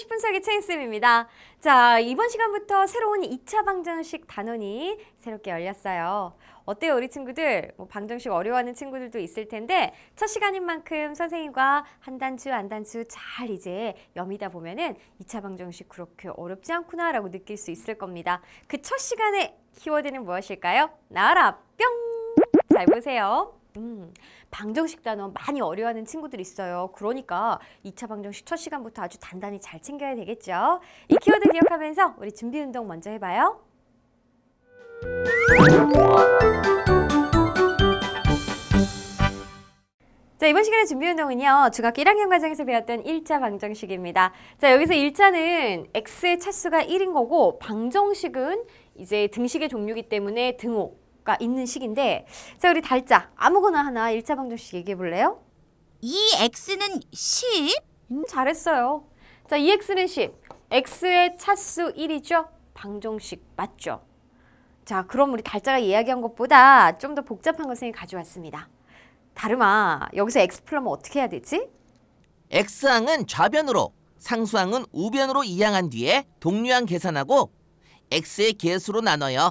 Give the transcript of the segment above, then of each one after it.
10분 수학의 최인쌤입니다. 자, 이번 시간부터 새로운 2차 방정식 단원이 새롭게 열렸어요. 어때요, 우리 친구들? 방정식 어려워하는 친구들도 있을 텐데 첫 시간인 만큼 선생님과 한 단추 한 단추 잘 이제 여미다 보면은 2차 방정식 그렇게 어렵지 않구나 라고 느낄 수 있을 겁니다. 그 첫 시간의 키워드는 무엇일까요? 나와라 뿅! 잘 보세요. 방정식 단원 많이 어려워하는 친구들 있어요. 그러니까 2차 방정식 첫 시간부터 아주 단단히 잘 챙겨야 되겠죠. 이 키워드 기억하면서 우리 준비 운동 먼저 해봐요. 자, 이번 시간의 준비 운동은요. 중학교 1학년 과정에서 배웠던 1차 방정식입니다. 자, 여기서 1차는 x의 차수가 1인 거고 방정식은 이제 등식의 종류이기 때문에 등호가 있는 식인데 자, 우리 달자 아무거나 하나 1차 방정식 얘기해 볼래요? 이 x는 10? 잘했어요. 자, 이 x는 10. x의 차수 1이죠? 방정식 맞죠? 자, 그럼 우리 달자가 이야기한 것보다 좀 더 복잡한 걸 선생님이 가져왔습니다. 다름아, 여기서 x 풀려면 어떻게 해야 되지? x항은 좌변으로, 상수항은 우변으로 이항한 뒤에 동류항 계산하고 x의 개수로 나눠요.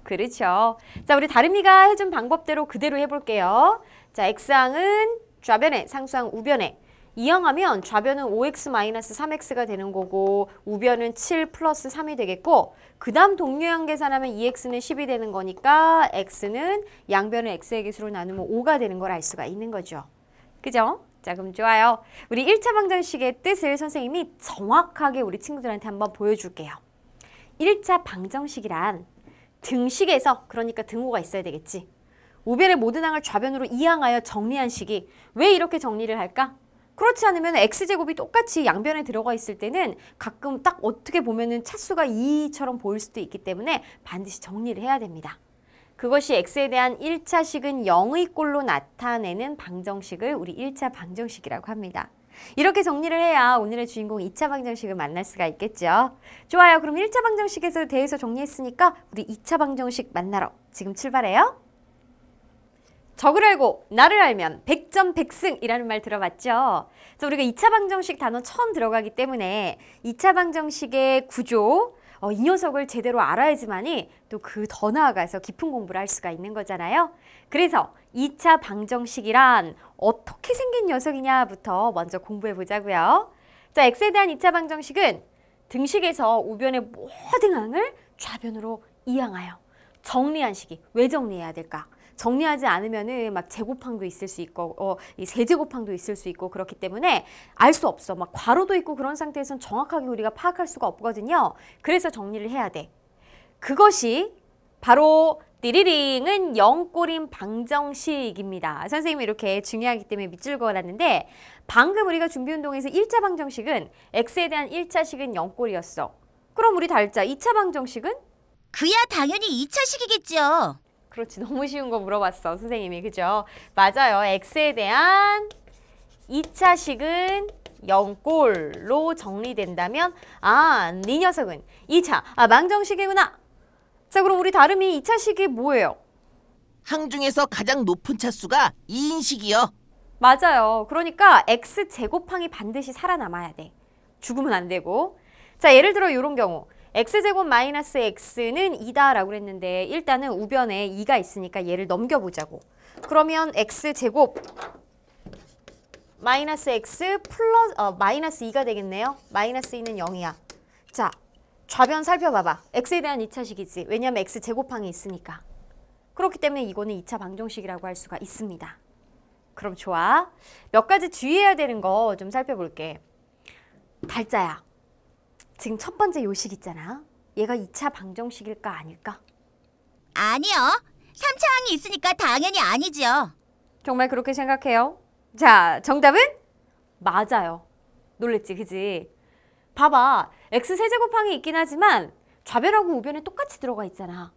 그렇죠. 자, 우리 다름이가 해준 방법대로 그대로 해볼게요. 자, x항은 좌변에, 상수항 우변에. 이항하면 좌변은 5x-3x가 되는 거고 우변은 7 플러스 3이 되겠고 그 다음 동류항 계산하면 2x는 10이 되는 거니까 x는 양변을 x의 개수로 나누면 5가 되는 걸 알 수가 있는 거죠. 그죠? 자, 그럼 좋아요. 우리 1차 방정식의 뜻을 선생님이 정확하게 우리 친구들한테 한번 보여줄게요. 1차 방정식이란 등식에서, 그러니까 등호가 있어야 되겠지. 우변의 모든 항을 좌변으로 이항하여 정리한 식이 왜 이렇게 정리를 할까? 그렇지 않으면 x제곱이 똑같이 양변에 들어가 있을 때는 가끔 딱 어떻게 보면은 차수가 2처럼 보일 수도 있기 때문에 반드시 정리를 해야 됩니다. 그것이 x에 대한 1차식은 0의 꼴로 나타내는 방정식을 우리 1차 방정식이라고 합니다. 이렇게 정리를 해야 오늘의 주인공 2차 방정식을 만날 수가 있겠죠. 좋아요. 그럼 1차 방정식에 대해서 정리했으니까 우리 2차 방정식 만나러 지금 출발해요. 적을 알고 나를 알면 100점 100승이라는 말 들어봤죠? 그래서 우리가 2차 방정식 단원 처음 들어가기 때문에 2차 방정식의 구조, 이 녀석을 제대로 알아야지만이 또 그 더 나아가서 깊은 공부를 할 수가 있는 거잖아요. 그래서 2차 방정식이란 어떻게 생긴 녀석이냐부터 먼저 공부해 보자고요. 자, x에 대한 2차 방정식은 등식에서 우변의 모든 항을 좌변으로 이항하여 정리한 식이 왜 정리해야 될까? 정리하지 않으면은 막 제곱항도 있을 수 있고, 이 세제곱항도 있을 수 있고 그렇기 때문에 알 수 없어. 막 괄호도 있고 그런 상태에서는 정확하게 우리가 파악할 수가 없거든요. 그래서 정리를 해야 돼. 그것이 바로 띠리링은 0꼴인 방정식입니다. 선생님이 이렇게 중요하기 때문에 밑줄 그어놨는데 방금 우리가 준비운동에서 1차 방정식은 x에 대한 1차식은 0꼴이었어. 그럼 우리 달자 2차 방정식은? 그야 당연히 2차식이겠죠. 그렇지. 너무 쉬운 거 물어봤어. 선생님이. 그죠? 맞아요. x에 대한 2차식은 0꼴로 정리된다면 네 녀석은 2차. 방정식이구나. 자, 그럼 우리 다름이 2차식이 뭐예요? 항 중에서 가장 높은 차수가 2인식이요. 맞아요. 그러니까 x제곱항이 반드시 살아남아야 돼. 죽으면 안 되고. 자, 예를 들어 이런 경우. x제곱 마이너스 x는 2다라고 그랬는데 일단은 우변에 2가 있으니까 얘를 넘겨보자고. 그러면 x제곱 마이너스 x 플러스 마이너스 2가 되겠네요. 마이너스 2는 0이야. 자, 좌변 살펴봐봐. x에 대한 2차식이지. 왜냐하면 x제곱항이 있으니까. 그렇기 때문에 이거는 2차 방정식이라고 할 수가 있습니다. 그럼 좋아. 몇 가지 주의해야 되는 거 좀 살펴볼게. 달자야. 지금 첫 번째 요식 있잖아. 얘가 2차 방정식일까 아닐까? 아니요. 3차항이 있으니까 당연히 아니죠. 정말 그렇게 생각해요? 자, 정답은? 맞아요. 놀랬지, 그지? 봐봐. x세제곱항이 있긴 하지만 좌변하고 우변에 똑같이 들어가 있잖아.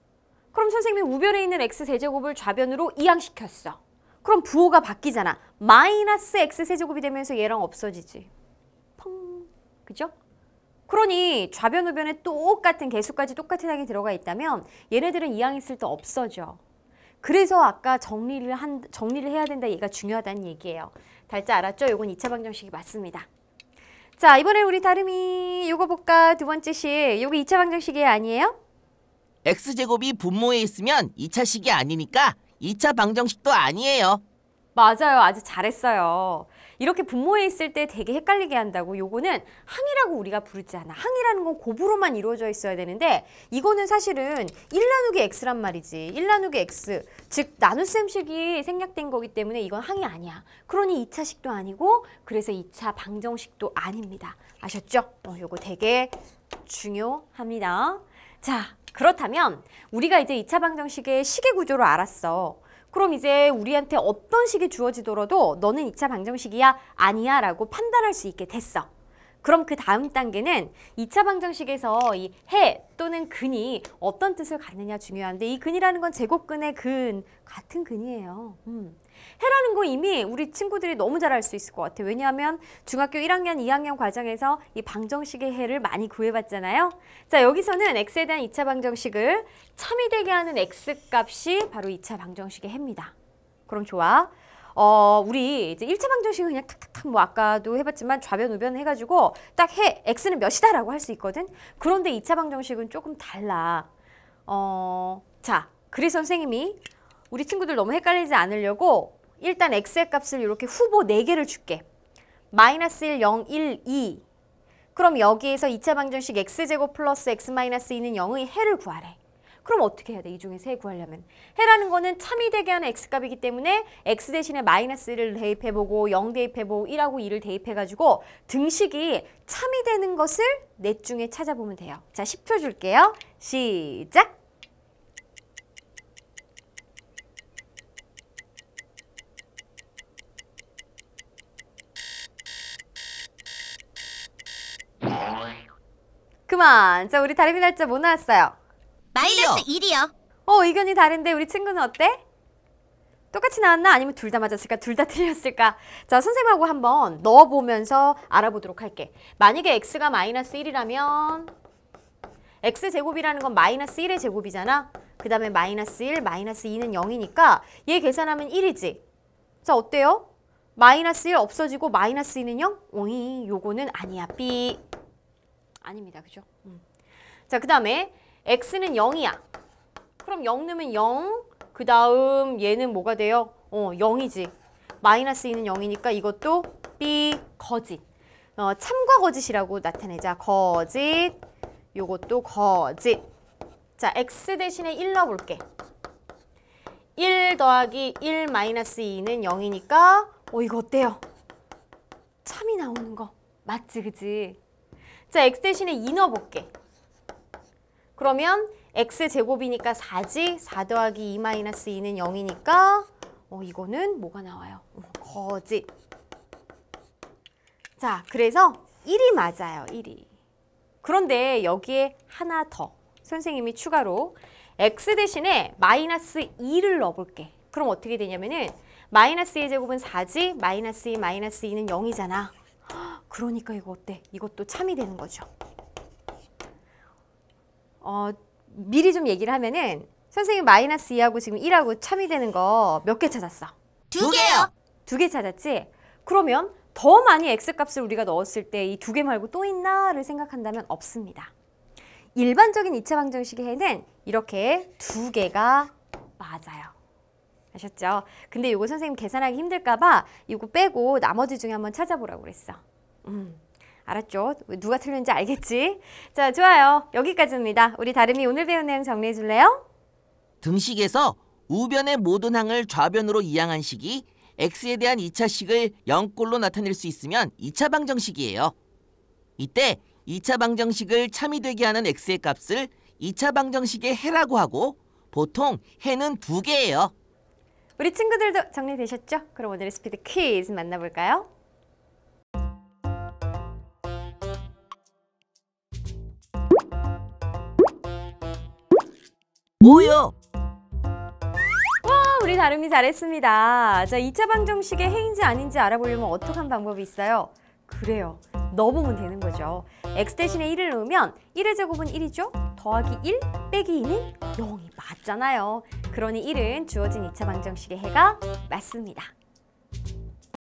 그럼 선생님이 우변에 있는 x세제곱을 좌변으로 이항시켰어. 그럼 부호가 바뀌잖아. 마이너스 x세제곱이 되면서 얘랑 없어지지. 펑. 그죠? 그러니 좌변 우변에 똑같은 개수까지 똑같은 항이 들어가 있다면 얘네들은 이항 있을 때 없어져. 그래서 아까 정리를 해야 된다. 얘가 중요하다는 얘기예요. 달자 알았죠? 요건 2차 방정식이 맞습니다. 자, 이번에 우리 다름이 요거 볼까? 두 번째 식. 요거 2차 방정식이 아니에요? x제곱이 분모에 있으면 2차 식이 아니니까 2차 방정식도 아니에요. 맞아요. 아주 잘했어요. 이렇게 분모에 있을 때 되게 헷갈리게 한다고. 요거는 항이라고 우리가 부르지 않아. 항이라는 건 곱으로만 이루어져 있어야 되는데 이거는 사실은 1 나누기 x란 말이지. 1 나누기 x, 즉 나눗셈식이 생략된 거기 때문에 이건 항이 아니야. 그러니 2차 식도 아니고 그래서 2차 방정식도 아닙니다. 아셨죠? 요거 되게 중요합니다. 자, 그렇다면 우리가 이제 2차 방정식의 식의 구조를 알았어. 그럼 이제 우리한테 어떤 식이 주어지더라도 너는 2차 방정식이야? 아니야? 라고 판단할 수 있게 됐어. 그럼 그 다음 단계는 2차 방정식에서 이 해 또는 근이 어떤 뜻을 갖느냐 중요한데 이 근이라는 건 제곱근의 근, 같은 근이에요. 해라는 거 이미 우리 친구들이 너무 잘 알 수 있을 것 같아요. 왜냐하면 중학교 1학년, 2학년 과정에서 이 방정식의 해를 많이 구해봤잖아요. 자, 여기서는 x에 대한 2차 방정식을 참이 되게 하는 x값이 바로 2차 방정식의 해입니다. 그럼 좋아. 우리 이제 1차 방정식은 그냥 탁탁탁 뭐 아까도 해봤지만 좌변, 우변 해가지고 딱 해, x는 몇이다 라고 할 수 있거든. 그런데 2차 방정식은 조금 달라. 자, 그래서 선생님이 우리 친구들 너무 헷갈리지 않으려고 일단 x의 값을 이렇게 후보 4개를 줄게. 마이너스 1, 0, 1, 2. 그럼 여기에서 2차 방정식 x제곱 플러스 x 마이너스 2는 0의 해를 구하래. 그럼 어떻게 해야 돼? 이 중에서 해 구하려면. 해라는 거는 참이 되게 하는 x값이기 때문에 x 대신에 마이너스 1을 대입해보고 0 대입해보고 1하고 2를 대입해가지고 등식이 참이 되는 것을 넷 중에 찾아보면 돼요. 자, 10초 줄게요. 시작! 그만! 자, 우리 다름이 날짜 뭐 나왔어요? 마이너스 1이요. 의견이 다른데 우리 친구는 어때? 똑같이 나왔나? 아니면 둘 다 맞았을까? 둘 다 틀렸을까? 자, 선생님하고 한번 넣어보면서 알아보도록 할게. 만약에 x가 마이너스 1이라면 x제곱이라는 건 마이너스 1의 제곱이잖아. 그 다음에 마이너스 1, 마이너스 2는 0이니까 얘 계산하면 1이지. 자, 어때요? 마이너스 1 없어지고 마이너스 2는 0? 오이, 요거는 아니야. B. 아닙니다. 그죠? 자, 그 다음에 x는 0이야. 그럼 0 넣으면 0. 그 다음 얘는 뭐가 돼요? 0이지. 마이너스 2는 0이니까 이것도 B, 거짓. 참과 거짓이라고 나타내자. 거짓. 요것도 거짓. 자, x 대신에 1 넣어볼게. 1 더하기 1 마이너스 2는 0이니까 이거 어때요? 참이 나오는 거. 맞지, 그지? 자, x 대신에 2 넣어볼게. 그러면 x제곱이니까 4지. 4 더하기 2 마이너스 2는 0이니까 이거는 뭐가 나와요? 거짓. 자, 그래서 1이 맞아요. 1이. 그런데 여기에 하나 더. 선생님이 추가로 x 대신에 마이너스 2를 넣어볼게. 그럼 어떻게 되냐면은 마이너스 2의 제곱은 4지. 마이너스 2, 마이너스 2는 0이잖아. 그러니까 이거 어때? 이것도 참이 되는 거죠. 미리 좀 얘기를 하면은 선생님 마이너스 2하고 지금 1하고 참이 되는 거 몇 개 찾았어? 2개요. 2개 찾았지? 그러면 더 많이 x값을 우리가 넣었을 때 이 2개 말고 또 있나를 생각한다면 없습니다. 일반적인 2차 방정식의 해는 이렇게 2개가 맞아요. 아셨죠? 근데 이거 선생님 계산하기 힘들까 봐 이거 빼고 나머지 중에 한번 찾아보라고 그랬어. 알았죠? 누가 틀렸는지 알겠지? 자, 좋아요. 여기까지입니다. 우리 다름이 오늘 배운 내용 정리해 줄래요? 등식에서 우변의 모든 항을 좌변으로 이항한 식이 x에 대한 2차 식을 0꼴로 나타낼 수 있으면 2차 방정식이에요. 이때 2차 방정식을 참이 되게 하는 x의 값을 2차 방정식의 해라고 하고 보통 해는 2개예요. 우리 친구들도 정리되셨죠? 그럼 오늘의 스피드 퀴즈 만나볼까요? 뭐요? 우리 다름이 잘했습니다. 자, 2차 방정식의 해인지 아닌지 알아보려면 어떻게 하는 방법이 있어요? 그래요. 넣어보면 되는 거죠. x 대신에 1을 넣으면 1의 제곱은 1이죠? 더하기 1 빼기 2는 0이 맞잖아요. 그러니 1은 주어진 2차 방정식의 해가 맞습니다.